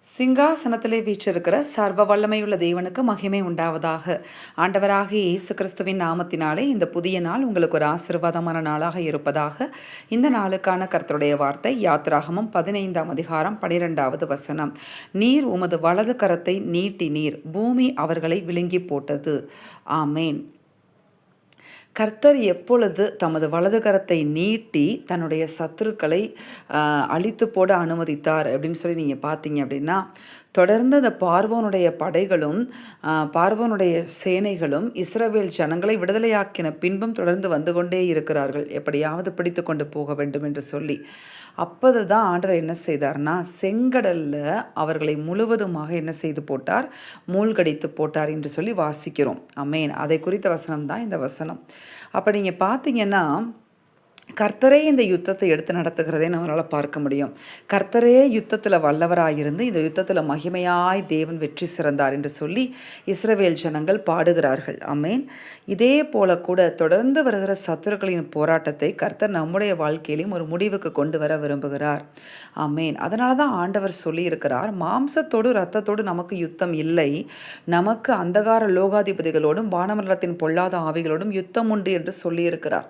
சிங்காசனத்திலே வீற்றிருக்கிற சர்வ வல்லமையுள்ள தேவனுக்கு மகிமை உண்டாவதாக. ஆண்டவராகிய இயேசு கிறிஸ்துவின் நாமத்தினாலே இந்த புதிய நாள் உங்களுக்கு ஒரு ஆசீர்வாதமான நாளாக இருப்பதாக. இந்த நாளுக்கான கர்த்தருடைய வார்த்தை யாத்திராகமம் 15ஆம் அதிகாரம் 12வது வசனம். நீர் உமது வலது கரத்தை நீட்டினீர், பூமி அவர்களை விழுங்கி போட்டது. ஆமேன். கர்த்தர் எப்பொழுது தமது வலது கரத்தை நீட்டி தன்னுடைய சத்துருக்களை அழித்து போட அனுமதித்தார் அப்படின்னு சொல்லி நீங்கள் பார்த்தீங்க அப்படின்னா, தொடர்ந்து அந்த பார்வோனுடைய படைகளும் பார்வோனுடைய சேனைகளும் இஸ்ரவேல் ஜனங்களை விடுதலையாக்கின பின்பும் தொடர்ந்து வந்து கொண்டே இருக்கிறார்கள், எப்படியாவது பிடித்து கொண்டு போக வேண்டும் என்று சொல்லி. அப்போது தான் ஆண்டவர் என்ன செய்தார்னா, செங்கடல்ல அவர்களை முழுவதுமாக என்ன செய்து போட்டார், மூழ்கடித்து போட்டார் என்று சொல்லி வாசிக்கிறோம். அமேன். அதை குறித்த வசனம் தான் இந்த வசனம். அப்போ நீங்கள் பார்த்தீங்கன்னா, கர்த்தரே இந்த யுத்தத்தை எடுத்து நடத்துகிறதே நம்மளால் பார்க்க முடியும். கர்த்தரே யுத்தத்தில் வல்லவராயிருந்து இந்த யுத்தத்தில் மகிமையாய் தேவன் வெற்றி சிறந்தார் என்று சொல்லி இஸ்ரவேல் ஜனங்கள் பாடுகிறார்கள். ஆமேன். இதே போல கூட தொடர்ந்து வருகிற சத்துருக்களின் போராட்டத்தை கர்த்தர் நம்முடைய வாழ்க்கையிலும் ஒரு முடிவுக்கு கொண்டு வர விரும்புகிறார். ஆமேன். அதனால தான் ஆண்டவர் சொல்லியிருக்கிறார், மாம்சத்தோடு இரத்தத்தோடு நமக்கு யுத்தம் இல்லை, நமக்கு அந்தகார லோகாதிபதிகளோடும் வானமண்டலத்தின் பொல்லாத ஆவிகளோடும் யுத்தம் உண்டு என்று சொல்லியிருக்கிறார்.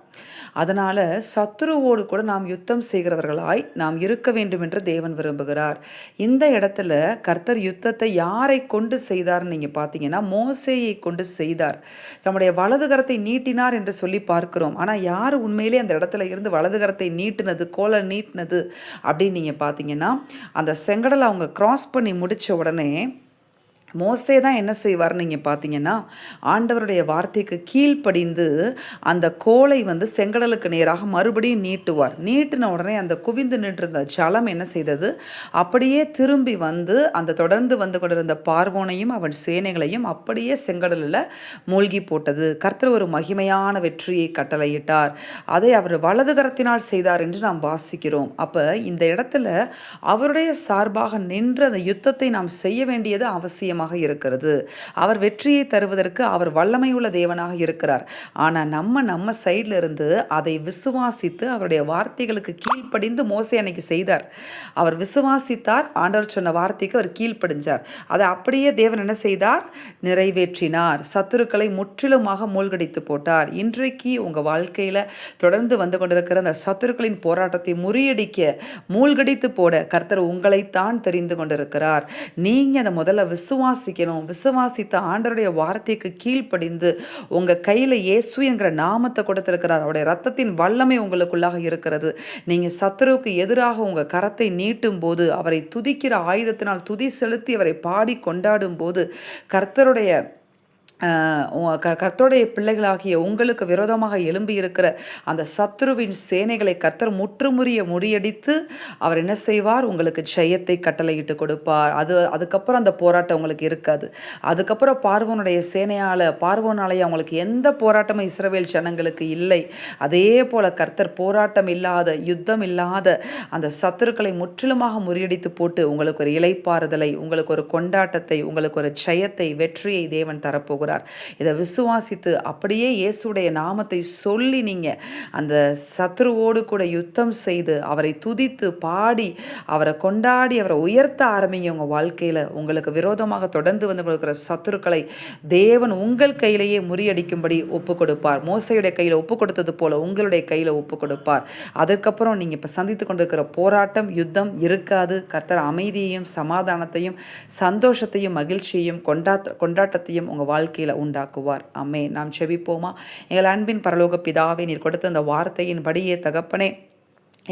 அதனால் சத்துருவோடு கூட நாம் யுத்தம் செய்கிறவர்களாய் நாம் இருக்க வேண்டும் என்று தேவன் விரும்புகிறார். இந்த இடத்துல கர்த்தர் யுத்தத்தை யாரை கொண்டு செய்தார்னு நீங்கள் பார்த்தீங்கன்னா, மோசேயை கொண்டு செய்தார். நம்முடைய வலது கரத்தை நீட்டினார் என்று சொல்லி பார்க்கிறோம். ஆனால் யார் உண்மையிலே அந்த இடத்துல இருந்து வலது கரத்தை நீட்டினது, கோலை நீட்டினது அப்படின்னு நீங்கள் பார்த்தீங்கன்னா, அந்த செங்கடலை அவங்க கிராஸ் பண்ணி முடித்த உடனே மோசே தான் என்ன செய்வார் நீங்கள் பார்த்தீங்கன்னா, ஆண்டவருடைய வார்த்தைக்கு கீழ்ப்படிந்து அந்த கோலை செங்கடலுக்கு நேராக மறுபடியும் நீட்டுவார். நீட்டின உடனே அந்த குவிந்து நின்றிருந்த ஜலம் என்ன செய்தது, அப்படியே திரும்பி அந்த தொடர்ந்து வந்து கொண்டிருந்த பார்வோனையும் அவன் சேனைகளையும் அப்படியே செங்கடலில் மூழ்கி போட்டது. கர்த்தர் ஒரு மகிமையான வெற்றியை கட்டளையிட்டார். அதை அவர் வலது கரத்தினால் செய்தார் என்று நாம் வாசிக்கிறோம். அப்போ இந்த இடத்துல அவருடைய சார்பாக நின்று அந்த யுத்தத்தை நாம் செய்ய வேண்டியது அவசியம் இருக்கிறது. அவர் வெற்றியை தருவதற்கு அவர் வல்லமையுள்ள தேவனாக இருக்கிறார். ஆனால் நம்ம சைட்ல இருந்து அதை விசுவாசித்து அவருடைய வார்த்தைகளுக்கு கீழ்ப்படிந்து மோசே அன்னைக்கு செய்தார். அவர் விசுவாசித்தார், ஆண்டவர் சொன்ன வார்த்தைக்கு அவர் கீழ்ப்படிஞ்சார். அதை அப்படியே தேவன் என்ன செய்தார், நிறைவேற்றினார். சத்துருக்களை முற்றிலுமாக மூழ்கடித்து போட்டார். இன்றைக்கு உங்க வாழ்க்கையில தொடர்ந்து வந்து கொண்டிருக்கிற அந்த சத்துருக்களின் போராட்டத்தை முறியடிக்க, மூழ்கடித்து போட கர்த்தர் உங்களைத்தான் தெரிந்து கொண்டிருக்கிறார். நீங்க அதை முதல்ல விசுவாசித்த ஆண்டவருடைய வார்த்தைக்கு கீழ்ப்படிந்து உங்க கையில இயேசு என்கிற நாமத்தை கொடுத்திருக்கிறார். அவருடைய ரத்தத்தின் வல்லமை உங்களுக்குள்ளாக இருக்கிறது. நீங்க சத்துருவுக்கு எதிராக உங்க கரத்தை நீட்டும் போது, அவரை துதிக்கிற ஆயுதத்தினால் துதி செலுத்தி அவரை பாடி கொண்டாடும் போது, கர்த்தருடைய பிள்ளைகளாகிய உங்களுக்கு விரோதமாக எழும்பி இருக்கிற அந்த சத்துருவின் சேனைகளை கர்த்தர் முறியடித்து அவர் என்ன செய்வார், உங்களுக்கு ஜெயத்தை கட்டளையிட்டு கொடுப்பார். அதுக்கப்புறம் அந்த போராட்டம் உங்களுக்கு இருக்காது. அதுக்கப்புறம் பார்வோனாலேயே அவங்களுக்கு எந்த போராட்டமும் இஸ்ரவேல் ஜனங்களுக்கு இல்லை. அதே போல கர்த்தர் போராட்டம் இல்லாத, யுத்தம் இல்லாத அந்த சத்துருக்களை முற்றிலுமாக முறியடித்து போட்டு உங்களுக்கு ஒரு இளைப்பாறுதலை, உங்களுக்கு ஒரு கொண்டாட்டத்தை, உங்களுக்கு ஒரு ஜெயத்தை, வெற்றியை தேவன் தரப்போகிறார். இதை விசுவாசித்து அப்படியே இயேசுடைய நாமத்தை சொல்லி நீங்க அந்த சத்துருவோடு கூட யுத்தம் செய்து அவரை துதித்து பாடி அவரை கொண்டாடி அவரை உயர்த்த ஆரம்பிங்க. உங்க வாழ்க்கையில உங்களுக்கு விரோதமாக தொடர்ந்து வந்து கொடுக்கிற சத்துருக்களை தேவன் உங்கள் கையிலேயே முறியடிக்கும்படி ஒப்பு கொடுப்பார். மோசையுடைய கையில ஒப்பு கொடுத்தது போல உங்களுடைய கையில ஒப்பு கொடுப்பார். அதற்கப்புறம் நீங்க இப்ப சந்தித்து கொண்டிருக்கிற போராட்டம், யுத்தம் இருக்காது. கர்த்தர் அமைதியையும் சமாதானத்தையும் சந்தோஷத்தையும் மகிழ்ச்சியையும் கொண்டாட்டத்தையும் உங்க வாழ்க்கையில உண்டாக்குவார். அம்மே. நாம் செபிப்போமா? எங்கள் அன்பின் பரலோக பிதாவே, நீர் கொடுத்த அந்த வார்த்தையின் படியே தகப்பனே,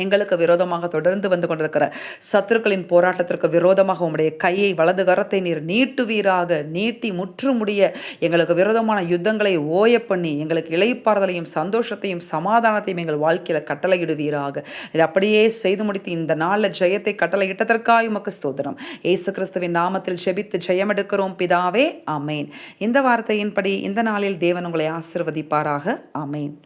எங்களுக்கு விரோதமாக தொடர்ந்து வந்து கொண்டிருக்கிற சத்துருக்களின் போராட்டத்திற்கு விரோதமாக உம்முடைய கையை, வலது கரத்தை நீர் நீட்டுவீராக. நீட்டி முற்றுமுடிய எங்களுக்கு விரோதமான யுத்தங்களை ஓய பண்ணி எங்களுக்கு இளைப்பாறுதலையும் சந்தோஷத்தையும் சமாதானத்தையும் எங்கள் வாழ்க்கையில கட்டளையிடுவீராக. இது அப்படியே செய்து முடித்து இந்த நாளில் ஜெயத்தை கட்டளையிட்டதற்காக உமக்கு ஸ்தோத்திரம். இயேசு கிறிஸ்துவின் நாமத்தில் செபித்து ஜெயமெடுக்கிறோம் பிதாவே. ஆமேன். இந்த வார்த்தையின்படி இந்த நாளில் தேவன் உங்களை ஆசீர்வதிப்பாராக. ஆமேன்.